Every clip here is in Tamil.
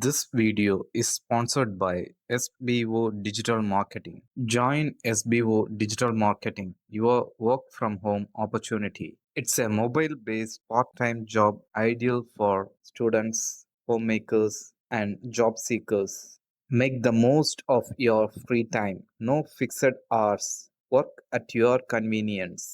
This video is sponsored by SBO Digital Marketing. Join SBO Digital Marketing, your work from home opportunity. It's a mobile based part time job ideal for students, homemakers, and job seekers. Make the most of your free time. No fixed hours. Work at your convenience.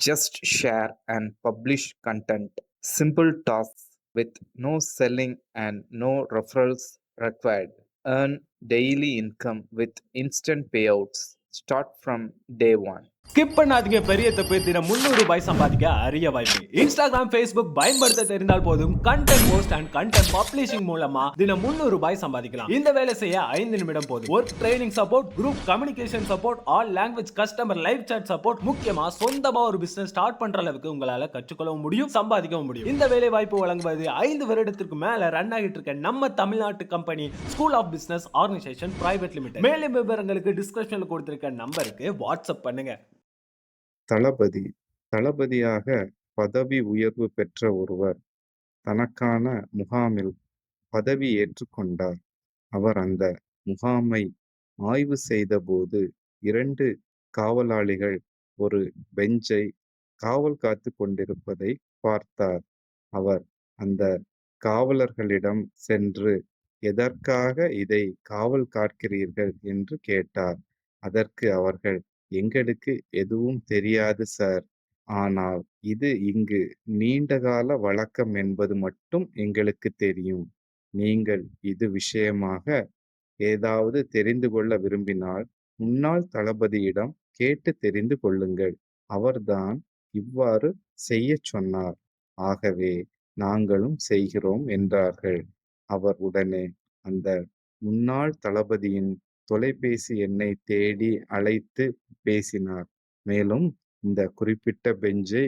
Just share and publish content. Simple tasks with no selling and no referrals required. Earn daily income with instant payouts. Start from day one. Skip பண்ணாதீங்க. பெரிய தப்பு. தினம் 300 ரூபாய் சம்பாதிக்க அரிய வாய்ப்பு. இன்ஸ்டாகிராம், ஃபேஸ்புக் பயன்படுத்த தெரிந்தால் போதும் content post and content publishing மூலமா தினம் 300 ரூபாய் சம்பாதிக்கலாம். இந்த வேலை செய்ய 5 நிமிடம் போதும். Work training support, group communication support, all language customer live chat support, முக்கியமா சொந்தமா ஒரு பிசினஸ் ஸ்டார்ட் பண்ற அளவுக்கு உங்களால கற்றுக்கொள்ளவும் முடியும், சம்பாதிக்கவும் முடியும். இந்த வேலை வாய்ப்பு வழங்குவது 5 வருடத்திற்கு மேல ரன் ஆகிட்டு இருக்க நம்ம தமிழ்நாட்டு company school of business organisation private limited. மேலும் விவரங்களுக்கு டிஸ்கிரிப்ஷன்ல கொடுத்திருக்க நம்பருக்கு வாட்ஸ்அப் பண்ணுங்க. தளபதியாக பதவி உயர்வு பெற்ற ஒருவர் தனக்கான முகாமில் பதவி ஏற்றுக்கொண்டார். அவர் அந்த முகாமை ஆய்வு செய்தபோது 2 காவலாளிகள் ஒரு பெஞ்சை காவல் காத்து கொண்டிருப்பதை பார்த்தார். அவர் அந்த காவலர்களிடம் சென்று, எதற்காக இதை காவல் காக்கிறீர்கள் என்று கேட்டார். அதற்கு அவர்கள், எங்களுக்கு எதுவும் தெரியாது சார். ஆனால் இது இங்கு நீண்டகால வழக்கம் என்பது மட்டும் எங்களுக்கு தெரியும். நீங்கள் இது விஷயமாக ஏதாவது தெரிந்து கொள்ள விரும்பினால் முன்னாள் தளபதியிடம் கேட்டு தெரிந்து கொள்ளுங்கள். அவர்தான் இவ்வாறு செய்யச் சொன்னார். ஆகவே நாங்களும் செய்கிறோம் என்றார்கள். அவர் உடனே அந்த முன்னாள் தளபதியின் தொலைபேசி எண்ணை தேடி அழைத்து பேசினார். மேலும் இந்த குறிப்பிட்ட பெஞ்சை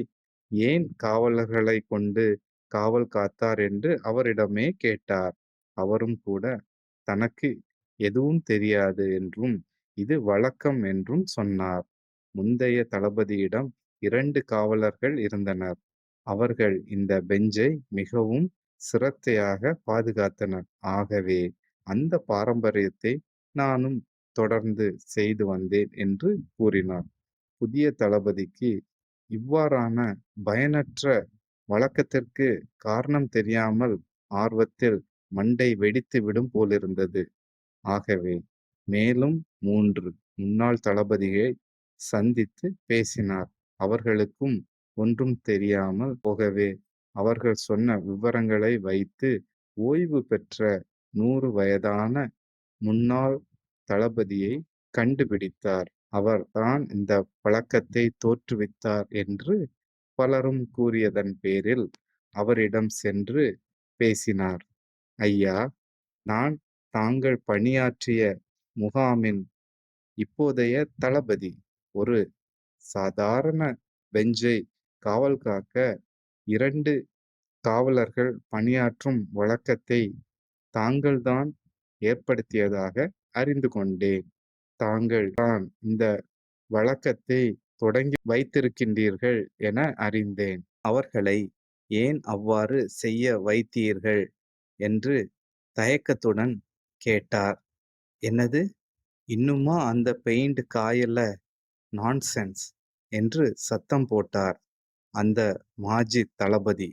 ஏன் காவலர்களை கொண்டு காவல் காத்தார் என்று அவரிடமே கேட்டார். அவரும் கூட தனக்கு எதுவும் தெரியாது என்றும் இது வழக்கம் என்றும் சொன்னார். முந்தைய தளபதியிடம் 2 காவலர்கள் இருந்தனர். அவர்கள் இந்த பெஞ்சை மிகவும் சிரத்தையாக பாதுகாத்தனர். ஆகவே அந்த பாரம்பரியத்தை நானும் தொடர்ந்து செய்து வந்தேன் என்று கூறினார். புதிய தளபதிக்கு இவ்வாறான பயனற்ற வழக்கத்திற்கு காரணம் தெரியாமல் ஆர்வத்தில் மண்டை வெடித்து விடும் போலிருந்தது. ஆகவே மேலும் 3 முன்னாள் தளபதியை சந்தித்து பேசினார். அவர்களுக்கும் ஒன்றும் தெரியாமல் போகவே அவர்கள் சொன்ன விவரங்களை வைத்து ஓய்வு பெற்ற 100 வயதான முன்னாள் தளபதியை கண்டுபிடித்தார். அவர்தான் இந்த பழக்கத்தை தோற்றுவித்தார் என்று பலரும் கூறியதன் பேரில் அவரிடம் சென்று பேசினார். ஐயா, நான் தாங்கள் பணியாற்றிய முகாமின் இப்போதைய தளபதி. ஒரு சாதாரண பெஞ்சை காவல் காக்க 2 காவலர்கள் பணியாற்றும் வழக்கத்தை தாங்கள்தான் ஏற்படுத்தியதாக அறிந்து கொண்டேன். தாங்கள் தான் இந்த வழக்கத்தை தொடங்கி வைத்திருக்கின்றீர்கள் என அறிந்தேன். அவர்களை ஏன் அவ்வாறு செய்ய வைத்தீர்கள் என்று தயக்கத்துடன் கேட்டார். என்னது, இன்னுமா அந்த பெயிண்ட் காயல? நான்சென்ஸ் என்று சத்தம் போட்டார் அந்த மாஜி தளபதி.